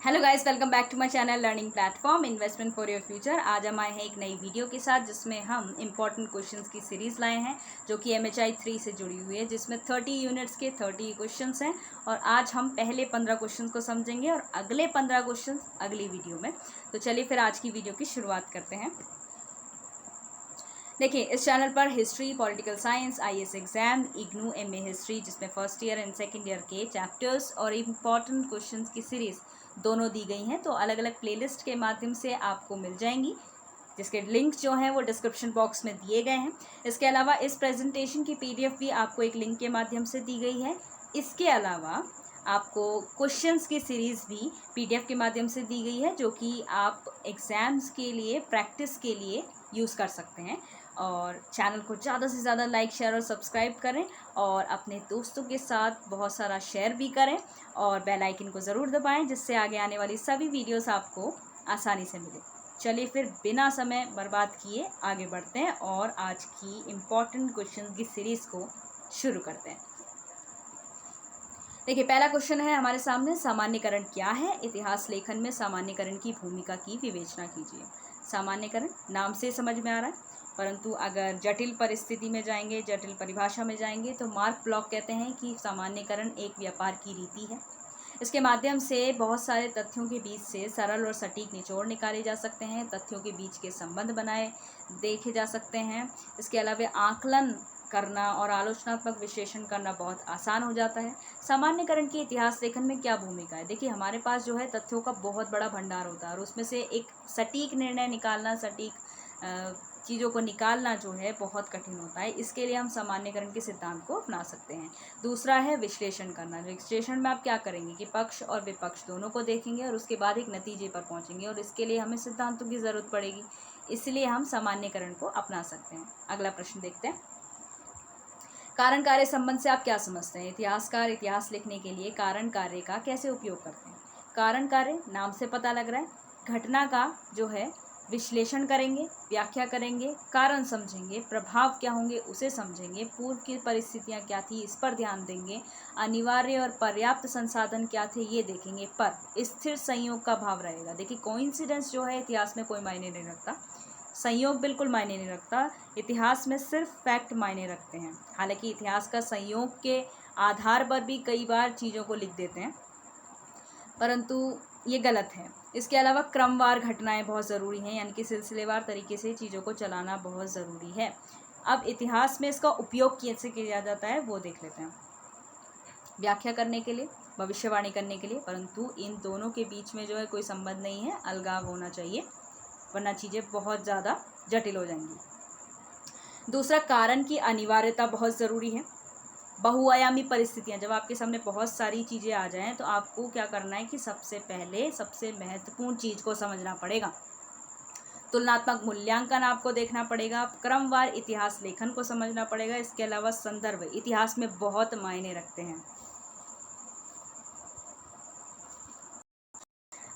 Hello guys, welcome back to my channel learning platform investment for your future. आज हम आए हैं एक नई वीडियो के साथ जिसमें हम इंपॉर्टेंट क्वेश्चंस की सीरीज़ लाए हैं जो कि MHI 3 से जुड़ी हुई है, जिसमें 30 यूनिट्स के 30 क्वेश्चंस हैं। और आज हम पहले 15 क्वेश्चंस को समझेंगे और अगले 15 क्वेश्चंस अगली वीडियो में। तो चलिए फिर आज की वीडियो की शुरुआत करते हैं। देखिए, इस चैनल पर history, political science, IAS exam, IGNOU MA history जिसमें first year and second year के चैप्टर्स और इम्पॉर्टेंट क्वेश्चंस की सीरीज़ दोनों दी गई हैं। तो अलग अलग प्लेलिस्ट के माध्यम से आपको मिल जाएंगी, जिसके लिंक जो हैं वो डिस्क्रिप्शन बॉक्स में दिए गए हैं। इसके अलावा इस प्रेजेंटेशन की PDF भी आपको एक लिंक के माध्यम से दी गई है। इसके अलावा आपको क्वेश्चंस की सीरीज़ भी PDF के माध्यम से दी गई है, जो कि आप एग्ज़ाम्स के लिए प्रैक्टिस के लिए यूज़ कर सकते हैं। और चैनल को ज़्यादा से ज़्यादा लाइक, शेयर और सब्सक्राइब करें और अपने दोस्तों के साथ बहुत सारा शेयर भी करें और बेल आइकन को ज़रूर दबाएं, जिससे आगे आने वाली सभी वीडियोस आपको आसानी से मिले। चलिए फिर बिना समय बर्बाद किए आगे बढ़ते हैं और आज की इम्पॉर्टेंट क्वेश्चन की सीरीज़ को शुरू करते हैं। देखिए, पहला क्वेश्चन है हमारे सामने, सामान्यकरण क्या है? इतिहास लेखन में सामान्यकरण की भूमिका की विवेचना कीजिए। सामान्यकरण नाम से समझ में आ रहा है, परंतु अगर जटिल परिस्थिति में जाएंगे, जटिल परिभाषा में जाएंगे तो मार्क ब्लॉक कहते हैं कि सामान्यकरण एक व्यापार की रीति है। इसके माध्यम से बहुत सारे तथ्यों के बीच से सरल और सटीक निचोड़ निकाले जा सकते हैं, तथ्यों के बीच के संबंध बनाए देखे जा सकते हैं। इसके अलावा आकलन करना और आलोचनात्मक विश्लेषण करना बहुत आसान हो जाता है। सामान्यकरण की इतिहास लेखन में क्या भूमिका है? देखिए, हमारे पास जो है तथ्यों का बहुत बड़ा भंडार होता है और उसमें से एक सटीक निर्णय निकालना, सटीक चीज़ों को निकालना जो है बहुत कठिन होता है। इसके लिए हम सामान्यकरण के सिद्धांत को अपना सकते हैं। दूसरा है विश्लेषण करना। विश्लेषण में आप क्या करेंगे कि पक्ष और विपक्ष दोनों को देखेंगे और उसके बाद एक नतीजे पर पहुंचेंगे, और इसके लिए हमें सिद्धांतों की ज़रूरत पड़ेगी, इसलिए हम सामान्यकरण को अपना सकते हैं। अगला प्रश्न देखते हैं। कारण कार्य संबंध से आप क्या समझते हैं? इतिहासकार इतिहास लिखने के लिए कारण कार्य का कैसे उपयोग करते हैं? कारण कार्य नाम से पता लग रहा है, घटना का जो है विश्लेषण करेंगे, व्याख्या करेंगे, कारण समझेंगे, प्रभाव क्या होंगे उसे समझेंगे, पूर्व की परिस्थितियां क्या थी इस पर ध्यान देंगे, अनिवार्य और पर्याप्त संसाधन क्या थे ये देखेंगे, पर स्थिर संयोग का भाव रहेगा। देखिए, कोइंसिडेंस जो है इतिहास में कोई मायने नहीं रखता, संयोग बिल्कुल मायने नहीं रखता। इतिहास में सिर्फ फैक्ट मायने रखते हैं। हालांकि इतिहास का संयोग के आधार पर भी कई बार चीज़ों को लिख देते हैं, परंतु ये गलत है। इसके अलावा क्रमवार घटनाएं बहुत ज़रूरी हैं, यानी कि सिलसिलेवार तरीके से चीज़ों को चलाना बहुत ज़रूरी है। अब इतिहास में इसका उपयोग कैसे किया जाता है वो देख लेते हैं। व्याख्या करने के लिए, भविष्यवाणी करने के लिए, परंतु इन दोनों के बीच में जो है कोई संबंध नहीं है, अलगाव होना चाहिए, वरना चीज़ें बहुत ज़्यादा जटिल हो जाएंगी। दूसरा, कारण की अनिवार्यता बहुत ज़रूरी है। बहुआयामी परिस्थितियां, जब आपके सामने बहुत सारी चीज़ें आ जाएं तो आपको क्या करना है कि सबसे पहले सबसे महत्वपूर्ण चीज़ को समझना पड़ेगा। तुलनात्मक मूल्यांकन आपको देखना पड़ेगा, क्रमवार इतिहास लेखन को समझना पड़ेगा। इसके अलावा संदर्भ इतिहास में बहुत मायने रखते हैं।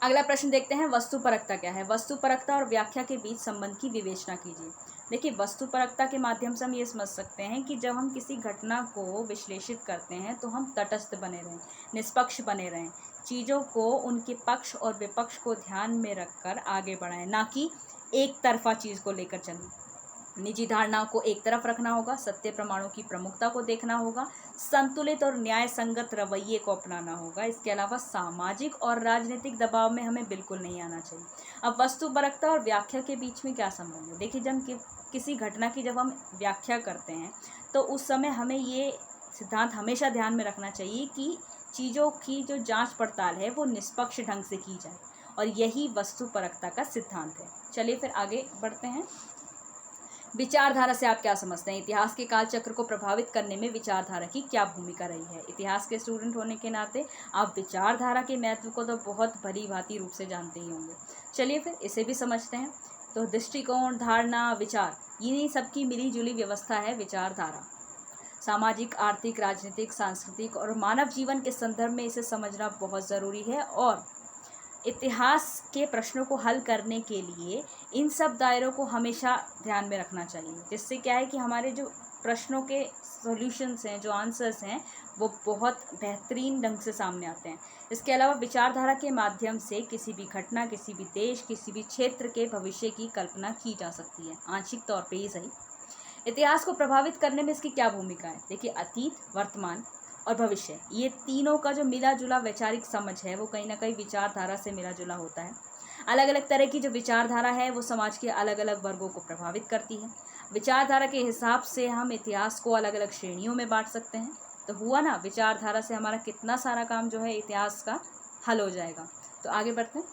अगला प्रश्न देखते हैं, वस्तुपरकता क्या है? वस्तुपरकता और व्याख्या के बीच संबंध की विवेचना कीजिए। देखिए, वस्तुपरकता के माध्यम से हम ये समझ सकते हैं कि जब हम किसी घटना को विश्लेषित करते हैं तो हम तटस्थ बने रहें, निष्पक्ष बने रहें, चीज़ों को उनके पक्ष और विपक्ष को ध्यान में रखकर आगे बढ़ाएं, ना कि एक तरफा चीज़ को लेकर चलें। निजी धारणाओं को एक तरफ रखना होगा, सत्य प्रमाणों की प्रमुखता को देखना होगा, संतुलित और न्याय संगत रवैये को अपनाना होगा। इसके अलावा सामाजिक और राजनीतिक दबाव में हमें बिल्कुल नहीं आना चाहिए। अब वस्तुपरकता और व्याख्या के बीच में क्या संबंध है? देखिए, जब किसी घटना की जब हम व्याख्या करते हैं तो उस समय हमें ये सिद्धांत हमेशा ध्यान में रखना चाहिए कि चीज़ों की जो जाँच पड़ताल है वो निष्पक्ष ढंग से की जाए, और यही वस्तुपरकता का सिद्धांत है। चलिए फिर आगे बढ़ते हैं। विचारधारा से आप क्या समझते हैं? इतिहास के काल चक्र को प्रभावित करने में विचारधारा की क्या भूमिका रही है? इतिहास के स्टूडेंट होने के नाते आप विचारधारा के महत्व को तो बहुत भली भांति रूप से जानते ही होंगे। चलिए फिर इसे भी समझते हैं। तो दृष्टिकोण, धारणा, विचार, इन्हीं सबकी मिली जुली व्यवस्था है विचारधारा। सामाजिक, आर्थिक, राजनीतिक, सांस्कृतिक और मानव जीवन के संदर्भ में इसे समझना बहुत ज़रूरी है, और इतिहास के प्रश्नों को हल करने के लिए इन सब दायरों को हमेशा ध्यान में रखना चाहिए, जिससे क्या है कि हमारे जो प्रश्नों के सॉल्यूशंस हैं, जो आंसर्स हैं, वो बहुत बेहतरीन ढंग से सामने आते हैं। इसके अलावा विचारधारा के माध्यम से किसी भी घटना, किसी भी देश, किसी भी क्षेत्र के भविष्य की कल्पना की जा सकती है, आंशिक तौर पे ही सही। इतिहास को प्रभावित करने में इसकी क्या भूमिका है? देखिए, अतीत, वर्तमान और भविष्य, ये तीनों का जो मिला जुला वैचारिक समझ है वो कहीं ना कहीं विचारधारा से मिला जुला होता है। अलग अलग तरह की जो विचारधारा है वो समाज के अलग अलग वर्गों को प्रभावित करती है। विचारधारा के हिसाब से हम इतिहास को अलग अलग श्रेणियों में बांट सकते हैं। तो हुआ ना, विचारधारा से हमारा कितना सारा काम जो है इतिहास का हल हो जाएगा। तो आगे बढ़ते हैं।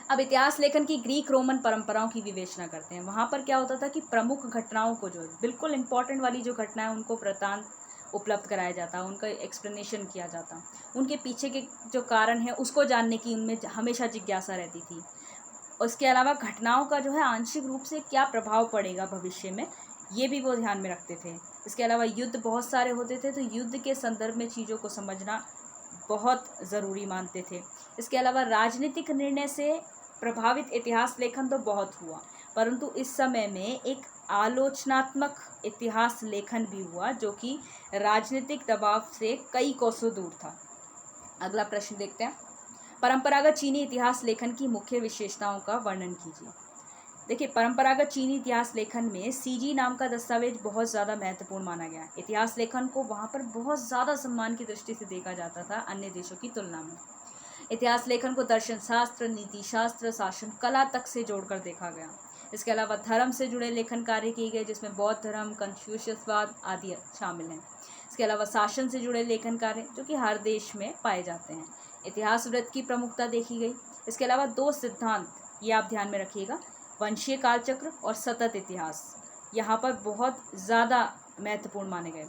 अब इतिहास लेखन की ग्रीक रोमन परंपराओं की विवेचना करते हैं। वहाँ पर क्या होता था कि प्रमुख घटनाओं को, जो बिल्कुल इंपॉर्टेंट वाली जो घटना है, उनको वृत्तांत उपलब्ध कराया जाता, उनका एक्सप्लेनेशन किया जाता, उनके पीछे के जो कारण है उसको जानने की उनमें हमेशा जिज्ञासा रहती थी। उसके अलावा घटनाओं का जो है आंशिक रूप से क्या प्रभाव पड़ेगा भविष्य में, ये भी वो ध्यान में रखते थे। इसके अलावा युद्ध बहुत सारे होते थे, तो युद्ध के संदर्भ में चीज़ों को समझना बहुत ज़रूरी मानते थे। इसके अलावा राजनीतिक निर्णय से प्रभावित इतिहास लेखन तो बहुत हुआ, परंतु इस समय में एक आलोचनात्मक इतिहास लेखन भी हुआ जो कि राजनीतिक दबाव से कई कोसों दूर था। अगला प्रश्न देखते हैं। परंपरागत चीनी इतिहास लेखन की मुख्य विशेषताओं का वर्णन कीजिए। देखिए, परंपरागत चीनी इतिहास लेखन में सीजी नाम का दस्तावेज बहुत ज़्यादा महत्वपूर्ण माना गया। इतिहास लेखन को वहाँ पर बहुत ज़्यादा सम्मान की दृष्टि से देखा जाता था अन्य देशों की तुलना में। इतिहास लेखन को दर्शन शास्त्र, नीति शास्त्र, शासन कला तक से जोड़कर देखा गया। इसके अलावा धर्म से जुड़े लेखन कार्य किए गए, जिसमें बौद्ध धर्म, कंफ्यूशियसवाद आदि शामिल हैं। इसके अलावा शासन से जुड़े लेखन कार्य जो कि हर देश में पाए जाते हैं। इतिहास वृत्त की प्रमुखता देखी गई। इसके अलावा दो सिद्धांत ये आप ध्यान में रखिएगा, वंशीय कालचक्र और सतत इतिहास, यहाँ पर बहुत ज़्यादा महत्वपूर्ण माने गए।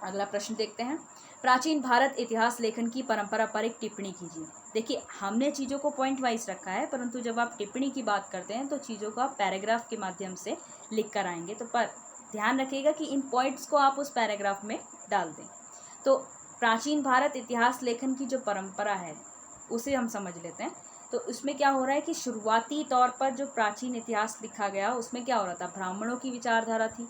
अगला प्रश्न देखते हैं। प्राचीन भारत इतिहास लेखन की परंपरा पर एक टिप्पणी कीजिए। देखिए, हमने चीज़ों को पॉइंट वाइज रखा है, परंतु जब आप टिप्पणी की बात करते हैं तो चीज़ों को आप पैराग्राफ के माध्यम से लिख कर आएंगे। तो पर ध्यान रखिएगा कि इन पॉइंट्स को आप उस पैराग्राफ में डाल दें। तो प्राचीन भारत इतिहास लेखन की जो परंपरा है उसे हम समझ लेते हैं। तो उसमें क्या हो रहा है कि शुरुआती तौर पर जो प्राचीन इतिहास लिखा गया उसमें क्या हो रहा था, ब्राह्मणों की विचारधारा थी,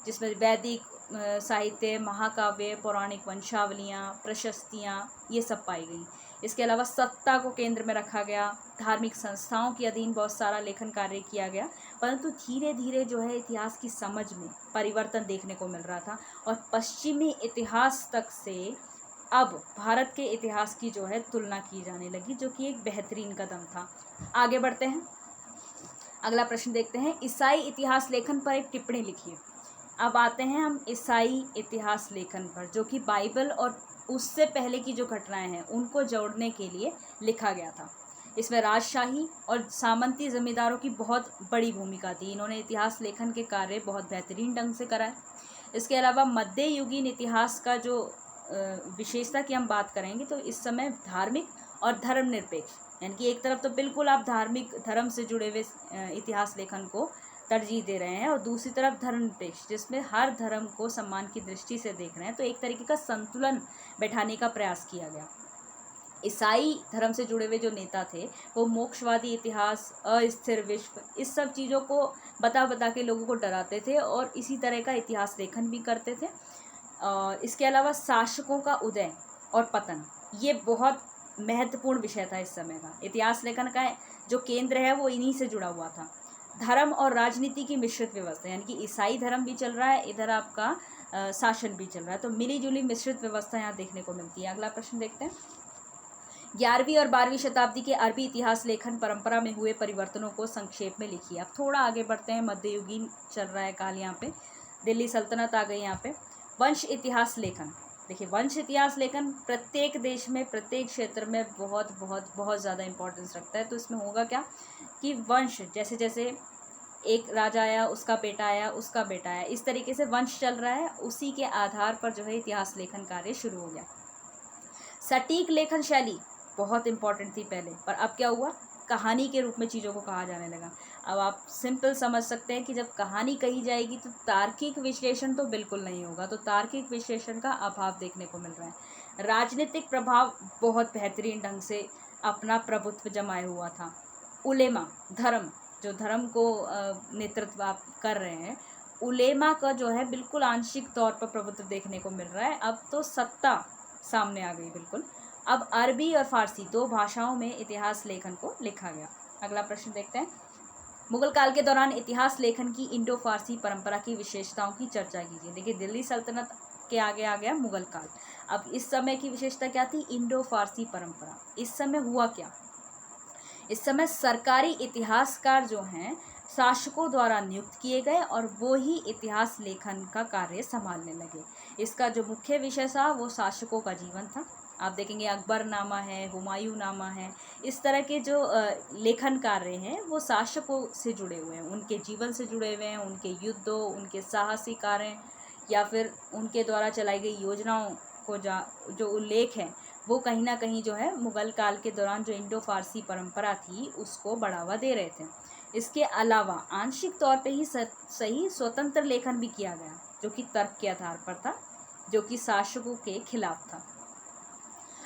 जिसमें वैदिक साहित्य, महाकाव्य, पौराणिक वंशावलियाँ, प्रशस्तियाँ ये सब पाई गई। इसके अलावा सत्ता को केंद्र में रखा गया, धार्मिक संस्थाओं के अधीन बहुत सारा लेखन कार्य किया गया, परंतु धीरे धीरे जो है इतिहास की समझ में परिवर्तन देखने को मिल रहा था और पश्चिमी इतिहास तक से अब भारत के इतिहास की जो है तुलना की जाने लगी, जो कि एक बेहतरीन कदम था। आगे बढ़ते हैं। अगला प्रश्न देखते हैं। ईसाई इतिहास लेखन पर एक टिप्पणी लिखिए। अब आते हैं हम ईसाई इतिहास लेखन पर, जो कि बाइबल और उससे पहले की जो घटनाएं हैं उनको जोड़ने के लिए लिखा गया था। इसमें राजशाही और सामंती जमींदारों की बहुत बड़ी भूमिका थी। इन्होंने इतिहास लेखन के कार्य बहुत बेहतरीन ढंग से कराए। इसके अलावा मध्ययुगीन इतिहास का जो विशेषता की हम बात करेंगे तो इस समय धार्मिक और धर्मनिरपेक्ष, यानी कि एक तरफ तो बिल्कुल आप धार्मिक धर्म से जुड़े हुए इतिहास लेखन को तरजीह दे रहे हैं और दूसरी तरफ धर्मनिरपेक्ष, जिसमें हर धर्म को सम्मान की दृष्टि से देख रहे हैं। तो एक तरीके का संतुलन बैठाने का प्रयास किया गया। ईसाई धर्म से जुड़े हुए जो नेता थे वो मोक्षवादी इतिहास, अस्थिर विश्व, इस सब चीज़ों को बता बता के लोगों को डराते थे और इसी तरह का इतिहास लेखन भी करते थे। इसके अलावा शासकों का उदय और पतन, ये बहुत महत्वपूर्ण विषय था इस समय का। इतिहास लेखन का जो केंद्र है वो इन्हीं से जुड़ा हुआ था। धर्म और राजनीति की मिश्रित व्यवस्था, यानी कि ईसाई धर्म भी चल रहा है, इधर आपका शासन भी चल रहा है, तो मिली जुली मिश्रित व्यवस्था यहाँ देखने को मिलती है। अगला प्रश्न देखते हैं। 11वीं और 12वीं शताब्दी के अरबी इतिहास लेखन परंपरा में हुए परिवर्तनों को संक्षेप में लिखिए। अब थोड़ा आगे बढ़ते हैं, मध्ययुगीन चल रहा है काल, यहाँ पे दिल्ली सल्तनत आ गई यहाँ पे। वंश इतिहास लेखन, देखिए वंश इतिहास लेखन प्रत्येक देश में, प्रत्येक क्षेत्र में बहुत बहुत बहुत ज़्यादा इंपॉर्टेंस रखता है। तो इसमें होगा क्या कि वंश, जैसे जैसे एक राजा आया, उसका बेटा आया, उसका बेटा आया, इस तरीके से वंश चल रहा है, उसी के आधार पर जो है इतिहास लेखन कार्य शुरू हो गया। सटीक लेखन शैली बहुत इंपॉर्टेंट थी पहले, पर अब क्या हुआ, कहानी के रूप में चीज़ों को कहा जाने लगा। अब आप सिंपल समझ सकते हैं कि जब कहानी कही जाएगी तो तार्किक विश्लेषण तो बिल्कुल नहीं होगा, तो तार्किक विश्लेषण का अभाव देखने को मिल रहा है। राजनीतिक प्रभाव बहुत बेहतरीन ढंग से अपना प्रभुत्व जमाए हुआ था। उलेमा, धर्म, जो धर्म को नेतृत्व आप कर रहे हैं, उलेमा का जो है बिल्कुल आंशिक तौर पर प्रभुत्व देखने को मिल रहा है। अब तो सत्ता सामने आ गई बिल्कुल। अब अरबी और फारसी 2 भाषाओं में इतिहास लेखन को लिखा गया। अगला प्रश्न देखते हैं। मुगल काल के दौरान इतिहास लेखन की इंडो फारसी परंपरा की विशेषताओं की चर्चा कीजिए। देखिए, दिल्ली सल्तनत के आगे आ गया मुगल काल। अब इस समय की विशेषता क्या थी? इंडो फारसी परंपरा। इस समय हुआ क्या? इस समय सरकारी इतिहासकार जो हैं शासकों द्वारा नियुक्त किए गए और वो ही इतिहास लेखन का कार्य संभालने लगे। इसका जो मुख्य विषय था वो शासकों का जीवन था। आप देखेंगे अकबरनामा है, हुमायूं नामा है, इस तरह के जो लेखन कार्य हैं वो शासकों से जुड़े हुए हैं, उनके जीवन से जुड़े हुए हैं, उनके युद्धों, उनके साहसी कार्य या फिर उनके द्वारा चलाई गई योजनाओं को जो उल्लेख है वो कहीं ना कहीं जो है मुगल काल के दौरान जो इंडो फारसी परंपरा थी उसको बढ़ावा दे रहे थे। इसके अलावा आंशिक तौर पे ही सही स्वतंत्र लेखन भी किया गया जो कि तर्क के आधार पर था, जो कि शासकों के खिलाफ था।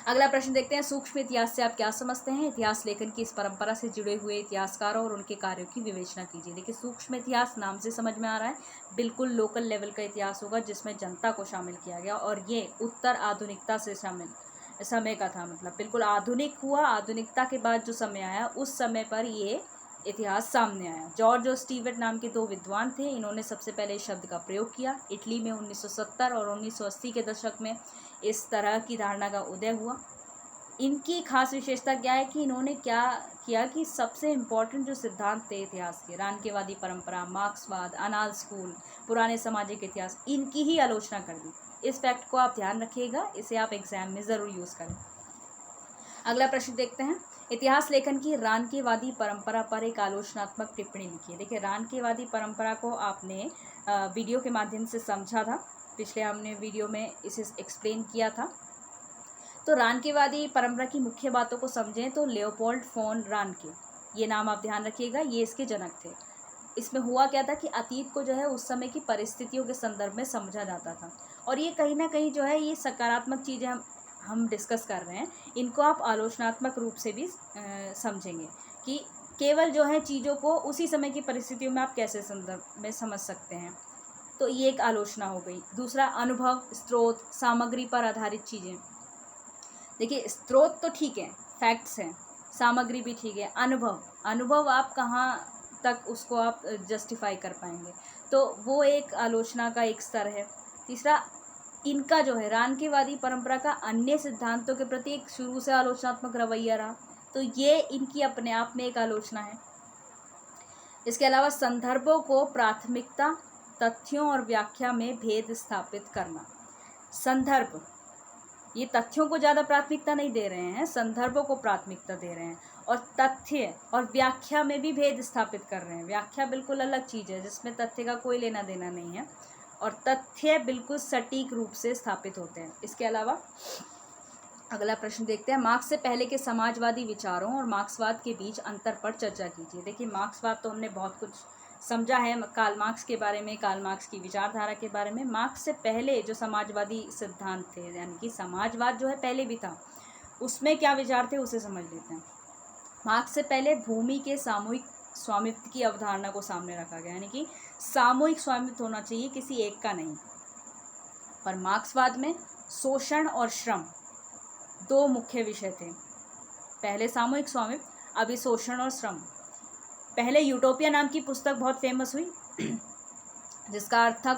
अगला प्रश्न देखते हैं। सूक्ष्म इतिहास से आप क्या समझते हैं? इतिहास लेखन की इस परंपरा से जुड़े हुए इतिहासकारों और उनके कार्यों की विवेचना कीजिए। देखिए, सूक्ष्म इतिहास नाम से समझ में आ रहा है, बिल्कुल लोकल लेवल का इतिहास होगा जिसमें जनता को शामिल किया गया और ये उत्तर आधुनिकता से शामिल समय का था। मतलब बिल्कुल आधुनिक हुआ, आधुनिकता के बाद जो समय आया उस समय पर ये इतिहास सामने आया। जॉर्ज और स्टीवर्ट नाम के 2 विद्वान थे, इन्होंने सबसे पहले इस शब्द का प्रयोग किया। इटली में 1970 और 1980 के दशक में इस तरह की धारणा का उदय हुआ। इनकी खास विशेषता क्या है कि इन्होंने क्या किया कि सबसे इम्पोर्टेंट जो सिद्धांत थे इतिहास के, रानकेवादी परंपरा, मार्क्सवाद, अनाल स्कूल, पुराने सामाजिक इतिहास, इनकी ही आलोचना कर दी। इस फैक्ट को आप ध्यान रखिएगा, इसे आप एग्जाम में ज़रूर यूज़ करें। अगला प्रश्न देखते हैं। इतिहास लेखन की रानकेवादी परंपरा पर एक आलोचनात्मक टिप्पणी लिखिए। देखिए, रानकेवादी परंपरा को आपने वीडियो के माध्यम से समझा था, पिछले हमने वीडियो में इसे एक्सप्लेन किया था। तो रानकेवादी परंपरा की मुख्य बातों को समझें तो लियोपोल्ड फोन रानके, ये नाम आप ध्यान रखिएगा, ये इसके जनक थे। इसमें हुआ क्या था कि अतीत को जो है उस समय की परिस्थितियों के संदर्भ में समझा जाता था और ये कहीं ना कहीं जो है ये सकारात्मक चीज़ें हम डिस्कस कर रहे हैं, इनको आप आलोचनात्मक रूप से भी समझेंगे कि केवल जो है चीज़ों को उसी समय की परिस्थितियों में आप कैसे संदर्भ में समझ सकते हैं। तो ये एक आलोचना हो गई। दूसरा, अनुभव, स्रोत, सामग्री पर आधारित चीज़ें। देखिए, स्रोत तो ठीक है, फैक्ट्स हैं, सामग्री भी ठीक है, अनुभव आप कहाँ तक उसको आप जस्टिफाई कर पाएंगे, तो वो एक आलोचना का एक स्तर है। तीसरा, इनका जो है रानकेवादी परंपरा का अन्य सिद्धांतों के प्रति एक शुरू से आलोचनात्मक रवैया रहा, तो ये इनकी अपने आप में एक आलोचना है। इसके अलावा संदर्भों को प्राथमिकता, तथ्यों और व्याख्या में भेद स्थापित करना। संदर्भ, ये तथ्यों को ज़्यादा प्राथमिकता नहीं दे रहे हैं, संदर्भों को प्राथमिकता दे रहे हैं और तथ्य और व्याख्या में भी भेद स्थापित कर रहे हैं। व्याख्या बिल्कुल अलग चीज़ है जिसमें तथ्य का कोई लेना देना नहीं है और तथ्य बिल्कुल सटीक रूप से स्थापित होते हैं। इसके अलावा अगला प्रश्न देखते हैं। मार्क्स से पहले के समाजवादी विचारों और मार्क्सवाद के बीच अंतर पर चर्चा कीजिए। देखिए, मार्क्सवाद तो हमने बहुत कुछ समझा है कार्ल मार्क्स के बारे में, कार्ल मार्क्स की विचारधारा के बारे में। मार्क्स से पहले जो समाजवादी सिद्धांत थे, यानी कि समाजवाद जो है पहले भी था, उसमें क्या विचार थे उसे समझ लेते हैं। मार्क्स से पहले भूमि के सामूहिक स्वामित्व की अवधारणा को सामने रखा गया, यानी कि सामूहिक स्वामित्व होना चाहिए, किसी एक का नहीं। पर मार्क्सवाद में शोषण और श्रम 2 मुख्य विषय थे। पहले सामूहिक स्वामित्व, अभी शोषण और श्रम। पहले यूटोपिया नाम की पुस्तक बहुत फेमस हुई जिसका अर्थ था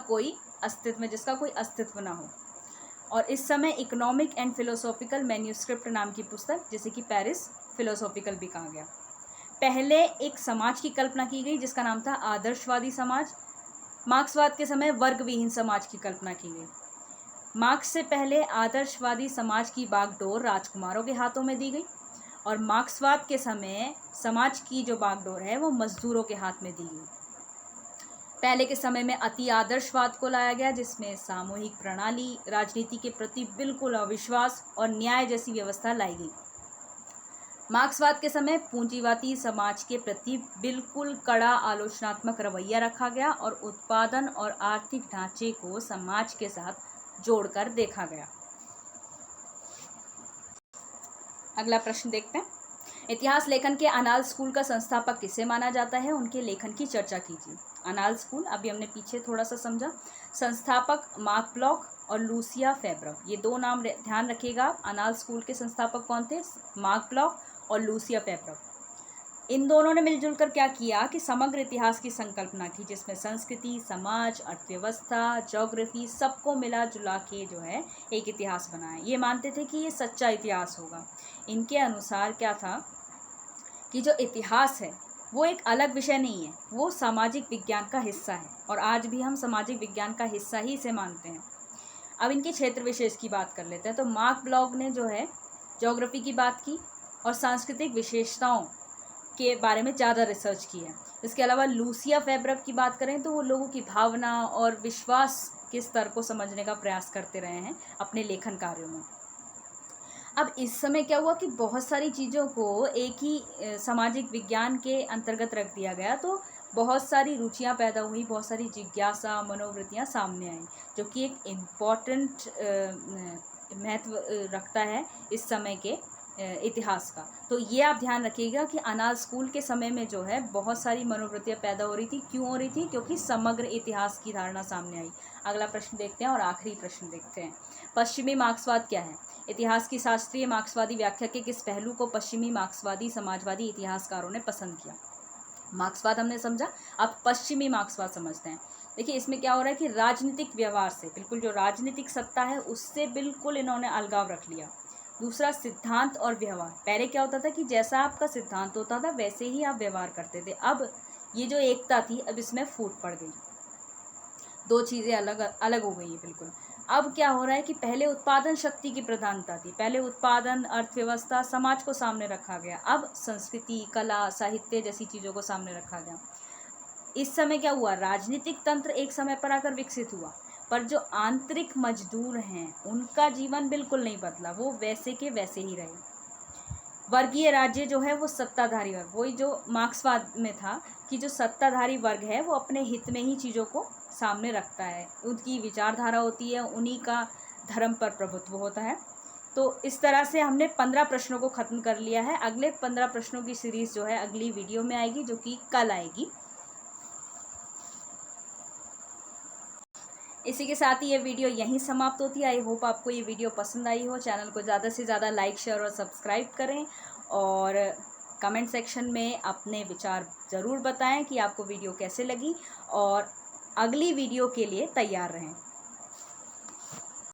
जिसका कोई अस्तित्व ना हो, और इस समय इकोनॉमिक एंड फिलोसॉफिकल मैन्यूस्क्रिप्ट नाम की पुस्तक, जिसे कि पेरिस फिलोसॉफिकल भी कहा गया। पहले एक समाज की कल्पना की गई जिसका नाम था आदर्शवादी समाज। मार्क्सवाद के समय वर्गविहीन समाज की कल्पना की गई। मार्क्स से पहले आदर्शवादी समाज की बागडोर राजकुमारों के हाथों में दी गई और मार्क्सवाद के समय समाज की जो बागडोर है वो मजदूरों के हाथ में दी गई। पहले के समय में अति आदर्शवाद को लाया गया जिसमें सामूहिक प्रणाली, राजनीति के प्रति बिल्कुल अविश्वास और न्याय जैसी व्यवस्था लाई गई। मार्क्सवाद के समय पूंजीवादी समाज के प्रति बिल्कुल कड़ा आलोचनात्मक रवैया रखा गया और उत्पादन और आर्थिक ढांचे को समाज के साथ जोड़कर देखा गया। अगला प्रश्न देखते हैं। इतिहास लेखन के अनाल स्कूल का संस्थापक किसे माना जाता है, उनके लेखन की चर्चा कीजिए। अनाल स्कूल अभी हमने पीछे थोड़ा सा समझा। संस्थापक मार्क ब्लॉक, और लूसिया फेब्रव, ये 2 नाम ध्यान रखिएगा। अनाल स्कूल के संस्थापक कौन थे? मार्क ब्लॉक और लूसिया फेब्रव। इन दोनों ने मिलजुल कर क्या किया कि समग्र इतिहास की संकल्पना की, जिसमें संस्कृति, समाज, अर्थव्यवस्था, ज्योग्राफी सबको मिला जुला के जो है एक इतिहास बनाया। ये मानते थे कि ये सच्चा इतिहास होगा। इनके अनुसार क्या था कि जो इतिहास है वो एक अलग विषय नहीं है, वो सामाजिक विज्ञान का हिस्सा है, और आज भी हम सामाजिक विज्ञान का हिस्सा ही इसे मानते हैं। अब इनके क्षेत्र विशेष की बात कर लेते हैं। तो मार्क ब्लॉक ने जो है ज्योग्राफी की बात की और सांस्कृतिक विशेषताओं के बारे में ज़्यादा रिसर्च की है। इसके अलावा लूसिया फेब्रव की बात करें तो वो लोगों की भावना और विश्वास के स्तर को समझने का प्रयास करते रहे हैं अपने लेखन कार्यों में। अब इस समय क्या हुआ कि बहुत सारी चीज़ों को एक ही सामाजिक विज्ञान के अंतर्गत रख दिया गया, तो बहुत सारी रुचियां पैदा हुई, बहुत सारी जिज्ञासा, मनोवृत्तियां सामने आई, जो कि एक इम्पॉर्टेंट महत्व रखता है इस समय के इतिहास का। तो ये आप ध्यान रखिएगा कि अनाल स्कूल के समय में जो है बहुत सारी मनोवृत्तियां पैदा हो रही थी। क्यों हो रही थी? क्योंकि समग्र इतिहास की धारणा सामने आई। अगला प्रश्न देखते हैं और आखिरी प्रश्न देखते हैं। पश्चिमी मार्क्सवाद क्या है? इतिहास की शास्त्रीय मार्क्सवादी व्याख्या के किस पहलू को पश्चिमी मार्क्सवादी समाजवादी इतिहासकारों ने पसंद किया? मार्क्सवाद हमने समझा, अब पश्चिमी मार्क्सवाद समझते हैं। देखिए इसमें क्या हो रहा है कि राजनीतिक व्यवहार से, बिल्कुल जो राजनीतिक सत्ता है उससे बिल्कुल इन्होंने अलगाव रख लिया। दूसरा, सिद्धांत और व्यवहार। पहले क्या होता था कि जैसा आपका सिद्धांत होता था वैसे ही आप व्यवहार करते थे। अब ये जो एकता थी अब इसमें फूट पड़ गई, 2 चीज़ें अलग अलग हो गई है बिल्कुल। अब क्या हो रहा है कि पहले उत्पादन शक्ति की प्रधानता थी, पहले उत्पादन, अर्थव्यवस्था, समाज को सामने रखा गया। अब संस्कृति, कला, साहित्य जैसी चीज़ों को सामने रखा गया। इस समय क्या हुआ? राजनीतिक तंत्र एक समय पर आकर विकसित हुआ, पर जो आंतरिक मजदूर हैं उनका जीवन बिल्कुल नहीं बदला, वो वैसे के वैसे ही रहे। वर्गीय राज्य जो है वो सत्ताधारी वर्ग, वही जो मार्क्सवाद में था कि जो सत्ताधारी वर्ग है वो अपने हित में ही चीज़ों को सामने रखता है, उनकी विचारधारा होती है, उन्हीं का धर्म पर प्रभुत्व होता है। तो इस तरह से हमने 15 प्रश्नों को ख़त्म कर लिया है। अगले 15 प्रश्नों की सीरीज़ जो है अगली वीडियो में आएगी, जो कि कल आएगी। इसी के साथ ही ये वीडियो यहीं समाप्त होती है। आई होप आपको ये वीडियो पसंद आई हो। चैनल को ज़्यादा से ज़्यादा लाइक, शेयर और सब्सक्राइब करें, और कमेंट सेक्शन में अपने विचार ज़रूर बताएं कि आपको वीडियो कैसे लगी, और अगली वीडियो के लिए तैयार रहें।